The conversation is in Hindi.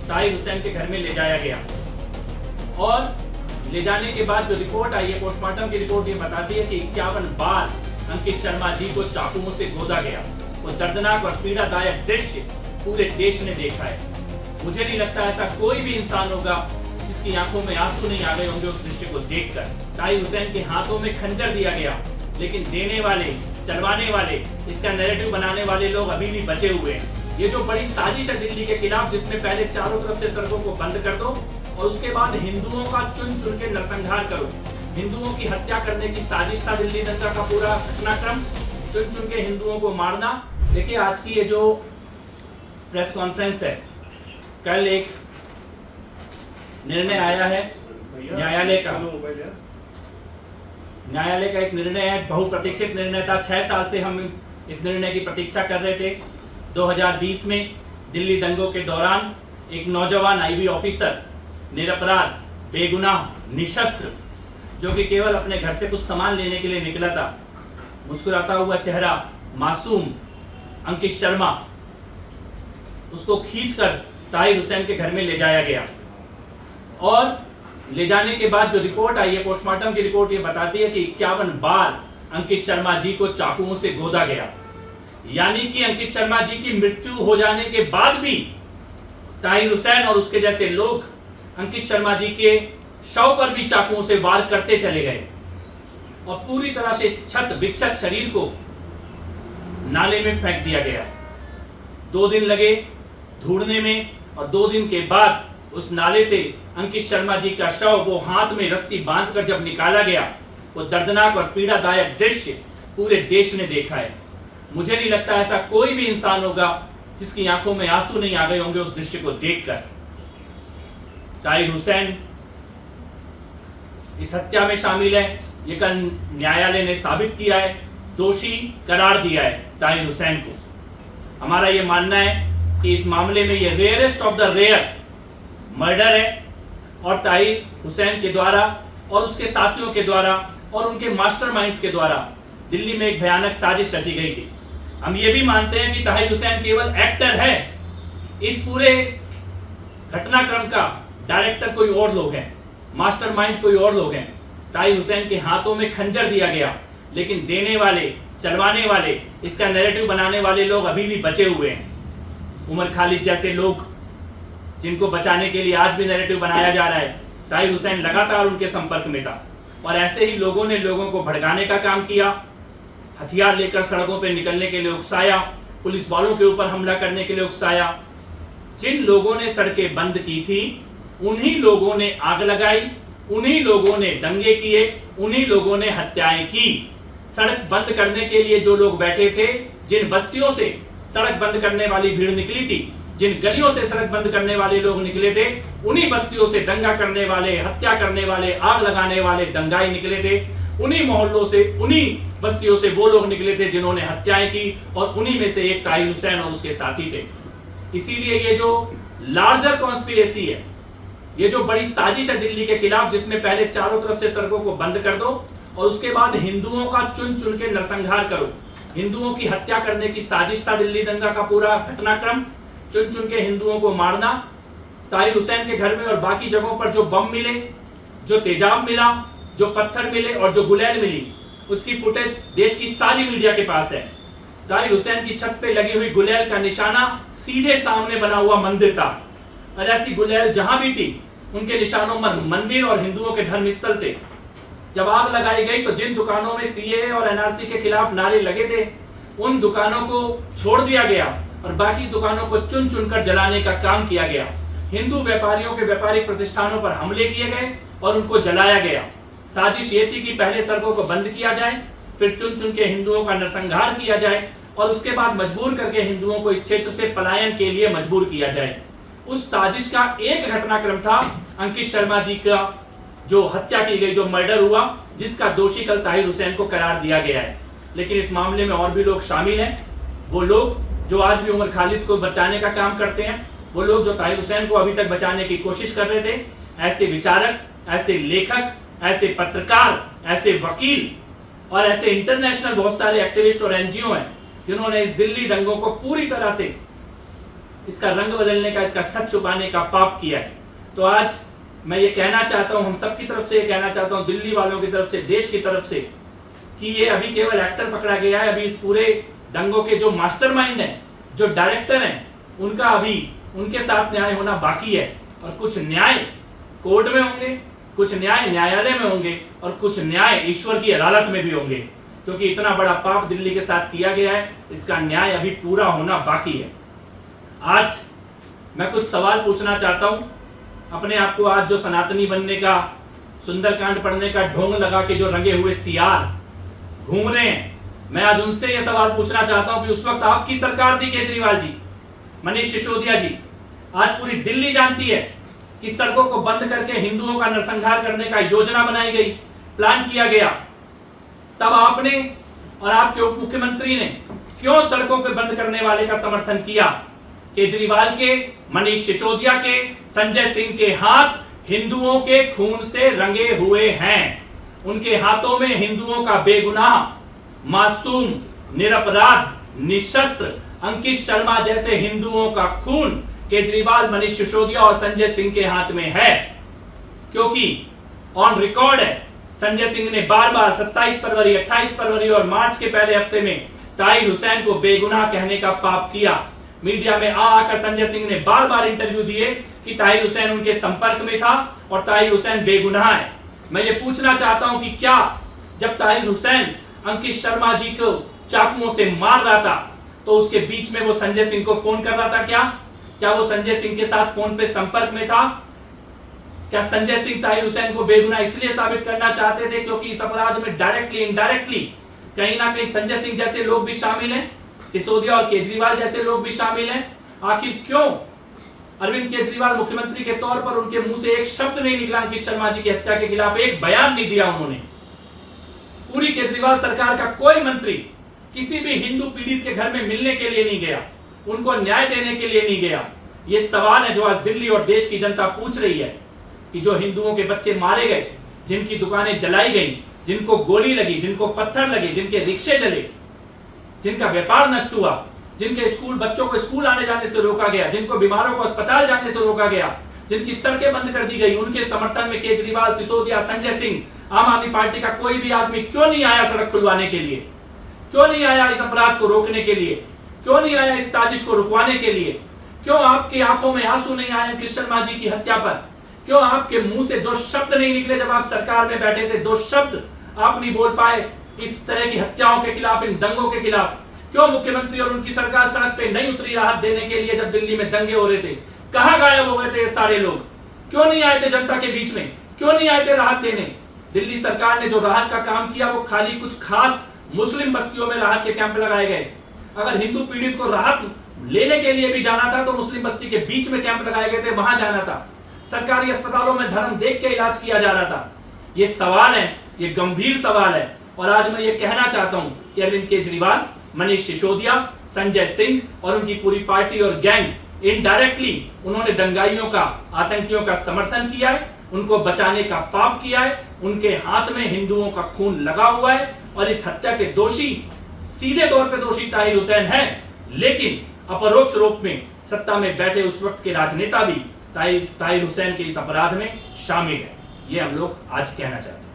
ताहिर हुसैन के घर में ले जाया गया और ले जाने के बाद जो रिपोर्ट आई है, पोस्टमार्टम की रिपोर्ट ये बताती है कि 51 बार अंकित शर्मा जी को चाकुओं से गोदा गया। वो दर्दनाक और पीड़ादायक दृश्य पूरे देश ने देखा है। मुझे नहीं लगता ऐसा कोई भी इंसान होगा जिसकी आंखों में आंसू नहीं आ गए होंगे उस दृश्य को देखकर। ताहिर हुसैन के हाथों में खंजर दिया गया, लेकिन देने वाले, चलवाने वाले, इसका नैरेटिव बनाने वाले लोग अभी भी बचे हुए हैं। ये जो बड़ी साजिश है दिल्ली के खिलाफ, जिसमें पहले चारों तरफ से सड़कों को बंद कर दो और उसके बाद हिंदुओं का चुन चुन के नरसंहार करो, हिंदुओं की हत्या करने की साजिश था दिल्ली दंगा का पूरा घटनाक्रम, चुन चुन के हिंदुओं को मारना। देखिए आज की ये जो प्रेस कॉन्फ्रेंस है, कल एक निर्णय आया है न्यायालय का एक निर्णय है, बहुप्रतीक्षित निर्णय था। 6 साल से हम इस निर्णय की प्रतीक्षा कर रहे थे। 2020 में दिल्ली दंगों के दौरान एक नौजवान आईबी ऑफिसर, निरपराध, बेगुनाह, निशस्त्र, जो कि केवल अपने घर से कुछ सामान लेने के लिए निकला था, मुस्कुराता हुआ चेहरा, मासूम अंकित शर्मा, उसको खींचकर ताहिर हुसैन के घर में ले जाया गया और ले जाने के बाद जो रिपोर्ट आई है, पोस्टमार्टम की रिपोर्ट ये बताती है कि 51 बार अंकित शर्मा जी को चाकुओं से गोदा गया। यानी कि अंकित शर्मा जी की मृत्यु हो जाने के बाद भी ताहिर हुसैन और उसके जैसे लोग अंकित शर्मा जी के शव पर भी चाकुओं से वार करते चले गए और पूरी तरह से छत विक्षत शरीर को नाले में फेंक दिया गया। 2 दिन लगे ढूंढने में और 2 दिन के बाद उस नाले से अंकित शर्मा जी का शव, वो हाथ में रस्सी बांधकर जब निकाला गया, वो दर्दनाक और पीड़ादायक दृश्य पूरे देश ने देखा है। मुझे नहीं लगता ऐसा कोई भी इंसान होगा जिसकी आंखों में आंसू नहीं आ गए होंगे उस दृश्य को देखकर। ताहिर हुसैन इस हत्या में शामिल है, ये कल न्यायालय ने साबित किया है, दोषी करार दिया है ताहिर हुसैन को। हमारा ये मानना है कि इस मामले में ये rarest of the rare murder है और ताहिर हुसैन के द्वारा और उसके साथियों के द्वारा और उनके मास्टरमाइंड्स के द्वारा दिल्ली में एक भयानक साजिश रची गई थी। हम ये भी मानते हैं कि ताहिर हुसैन केवल एक्टर है, इस पूरे घटनाक्रम का डायरेक्टर कोई और लोग हैं, मास्टरमाइंड कोई और लोग हैं। ताहिर हुसैन के हाथों में खंजर दिया गया, लेकिन देने वाले, चलवाने वाले, इसका नैरेटिव बनाने वाले लोग अभी भी बचे हुए हैं। उमर खालिद जैसे लोग, जिनको बचाने के लिए आज भी नैरेटिव बनाया जा रहा है। ताहिर हुसैन लगातार उनके संपर्क में था और ऐसे ही लोगों ने लोगों को भड़काने का काम किया, हथियार लेकर सड़कों पर निकलने के लिए उकसाया, पुलिस वालों के ऊपर हमला करने के लिए उकसाया। जिन लोगों ने सड़कें बंद की थी, उन्हीं लोगों ने आग लगाई, उन्हीं लोगों ने दंगे किए, उन्हीं लोगों ने हत्याएं की। सड़क बंद करने के लिए जो लोग बैठे थे, जिन बस्तियों से सड़क बंद करने वाली भीड़ निकली थी, जिन गलियों से सड़क बंद करने वाले लोग निकले थे, उन्हीं बस्तियों से दंगा करने वाले, हत्या करने वाले, आग लगाने वाले दंगाई निकले थे। उन्हीं मोहल्लों से, उन्हीं बस्तियों से वो लोग निकले थे जिन्होंने हत्याएं की और उन्हीं में से एक ताहिर हुसैन और उसके साथी थे। इसीलिए ये जो लार्जर कॉन्स्पिरेसी है, ये जो बड़ी साजिश है दिल्ली के खिलाफ, जिसमें पहले चारों तरफ से सड़कों को बंद कर दो और उसके बाद हिंदुओं का चुन चुन के नरसंहार करो, हिंदुओं की हत्या करने की साजिश था दिल्ली दंगा का पूरा घटनाक्रम, चुन चुन के हिंदुओं को मारना। ताहिर हुसैन के घर में और बाकी जगहों पर जो बम मिले, जो तेजाब मिला, जो पत्थर मिले और जो गुलेल मिली, उसकी फुटेज देश की सारी मीडिया के पास है। ताहिर हुसैन की छत पे लगी हुई गुलेल का निशाना सीधे सामने बना हुआ मंदिर था और ऐसी गुलेल जहां भी थी, उनके निशानों में मंदिर और हिंदुओं के धर्म स्थल थे। जब आग लगाई गई तो जिन दुकानों में सीएए और एनआरसी के खिलाफ नारे लगे थे, उन दुकानों को छोड़ दिया गया और बाकी दुकानों को चुन चुनकर जलाने का काम किया गया। हिंदू व्यापारियों के व्यापारिक प्रतिष्ठानों पर हमले किए गए और उनको जलाया गया। साजिश ये थी कि पहले सड़कों को बंद किया जाए, फिर चुन चुन के हिंदुओं का नरसंहार किया जाए और उसके बाद मजबूर करके हिंदुओं को इस क्षेत्र से पलायन के लिए मजबूर किया जाए। उस साजिश का एक घटनाक्रम था अंकित शर्मा जी का जो हत्या की गई, जो मर्डर हुआ, जिसका दोषी कल ताहिर हुसैन को करार दिया गया है। लेकिन इस मामले में और भी लोग शामिल हैं, वो लोग जो आज भी उमर खालिद को बचाने का काम करते हैं, वो लोग जो ताहिर हुसैन को अभी तक बचाने की कोशिश कर रहे थे। ऐसे विचारक, ऐसे लेखक, ऐसे पत्रकार, ऐसे वकील और ऐसे इंटरनेशनल बहुत सारे एक्टिविस्ट और एनजीओ हैं जिन्होंने इस दिल्ली दंगों को पूरी तरह से इसका रंग बदलने का, इसका सच छुपाने का पाप किया है। तो आज मैं ये कहना चाहता हूँ, हम सब की तरफ से ये कहना चाहता हूँ, दिल्ली वालों की तरफ से, देश की तरफ से, कि ये अभी केवल एक्टर पकड़ा गया है। अभी इस पूरे दंगों के जो मास्टरमाइंड हैं, जो डायरेक्टर हैं, उनका अभी उनके साथ न्याय होना बाकी है। और कुछ न्याय कोर्ट में होंगे, कुछ न्याय न्यायालय में होंगे, और कुछ न्याय ईश्वर की अदालत में भी होंगे, क्योंकि इतना बड़ा पाप दिल्ली के साथ किया गया है, इसका न्याय अभी पूरा होना बाकी है। आज मैं कुछ सवाल पूछना चाहता हूं अपने आप को। आज जो सनातनी बनने का, सुंदरकांड पढ़ने का ढोंग लगा के जो रंगे हुए सियार घूम रहे हैं, मैं आज उनसे ये सवाल पूछना चाहता हूं कि उस वक्त आपकी सरकार थी, केजरीवाल जी, मनीष सिसोदिया जी, आज पूरी दिल्ली जानती है कि सड़कों को बंद करके हिंदुओं का नरसंहार करने का योजना बनाई गई, प्लान किया गया। तब आपने और आपके उप मुख्यमंत्री ने क्यों सड़कों को बंद करने वाले का समर्थन किया? केजरीवाल के, मनीष सिसोदिया के, संजय सिंह के हाथ हिंदुओं के खून से रंगे हुए हैं। उनके हाथों में हिंदुओं का बेगुनाह, मासूम, निरपराध, निशस्त्र अंकित शर्मा जैसे हिंदुओं का खून केजरीवाल, मनीष सिसोदिया और संजय सिंह के हाथ में है। क्योंकि ऑन रिकॉर्ड है, संजय सिंह ने बार बार 27 फरवरी, 28 फरवरी और मार्च के पहले हफ्ते में ताहिर हुसैन को बेगुनाह कहने का पाप किया। मीडिया में आकर संजय सिंह ने बार बार इंटरव्यू दिए कि ताहिर हुसैन उनके संपर्क में था और ताहिर हुसैन बेगुनाह है। मैं ये पूछना चाहता हूं कि क्या जब ताहिर हुसैन अंकित शर्मा जी को चाकुओं से मार रहा था तो उसके बीच में वो संजय सिंह को फोन कर रहा था? क्या वो संजय सिंह के साथ फोन पे संपर्क में था? क्या संजय सिंह ताहिर हुसैन को बेगुनाह इसलिए साबित करना चाहते थे क्योंकि इस अपराध में डायरेक्टली इनडायरेक्टली कहीं ना कहीं संजय सिंह जैसे लोग भी शामिल हैं, सिसोदिया और केजरीवाल जैसे लोग भी शामिल हैं? आखिर क्यों अरविंद केजरीवाल मुख्यमंत्री के तौर पर उनके मुंह से एक शब्द नहीं निकला अंकित शर्मा जी की हत्या के खिलाफ, एक बयान नहीं दिया उन्होंने? पूरी केजरीवाल सरकार का कोई मंत्री किसी भी हिंदू पीड़ित के घर में मिलने के लिए नहीं गया, उनको न्याय देने के लिए नहीं गया। ये सवाल है जो आज दिल्ली और देश की जनता पूछ रही है कि जो हिंदुओं के बच्चे मारे गए, जिनकी दुकानें जलाई गई, जिनको गोली लगी, जिनको पत्थर लगे, जिनके रिक्शे जले, जिनका व्यापार नष्ट हुआ, जिनके स्कूल बच्चों को स्कूल आने जाने से रोका गया, जिनको बीमारों को अस्पताल जाने से रोका गया, जिनकी सड़कें बंद कर दी गई, उनके समर्थन में केजरीवाल, सिसोदिया, संजय सिंह, आम आदमी पार्टी का कोई भी आदमी क्यों नहीं आया सड़क खुलवाने के लिए? क्यों नहीं आया इस अपराध को रोकने के लिए? क्यों नहीं आया इस साजिश को रुकवाने के लिए? क्यों आपकी आंखों में आंसू नहीं आए अंकित शर्मा जी की हत्या पर? क्यों आपके मुंह से दो शब्द नहीं निकले जब आप सरकार में बैठे थे? दो शब्द आप नहीं बोल पाए इस तरह की हत्याओं के खिलाफ, इन दंगों के खिलाफ? क्यों मुख्यमंत्री और उनकी सरकार सड़क पे नहीं उतरी राहत देने के लिए जब दिल्ली में दंगे हो रहे थे? कहां गायब हो गए थे ये सारे लोग? क्यों नहीं आए थे जनता के बीच में? क्यों नहीं आए थे राहत देने? दिल्ली सरकार ने जो राहत का काम किया वो खाली कुछ खास मुस्लिम बस्तियों में राहत के कैंप लगाए गए। अगर हिंदू पीड़ित को राहत लेने के लिए भी जाना था तो मुस्लिम बस्ती के बीच में कैंप लगाए गए थे, वहां जाना था। सरकारी अस्पतालों में धर्म देख के इलाज किया जा रहा था। ये सवाल है, ये गंभीर सवाल है। और आज मैं ये कहना चाहता हूं कि अरविंद केजरीवाल, मनीष सिसोदिया, संजय सिंह और उनकी पूरी पार्टी और गैंग इनडायरेक्टली उन्होंने दंगाइयों का, आतंकियों का समर्थन किया है, उनको बचाने का पाप किया है। उनके हाथ में हिंदुओं का खून लगा हुआ है और इस हत्या के दोषी, सीधे तौर पे दोषी ताहिर हुसैन है, लेकिन अपरोक्ष रूप में सत्ता में बैठे उस वक्त के राजनेता भी ताहिर हुसैन के इस अपराध में शामिल है। ये हम लोग आज कहना चाहते हैं।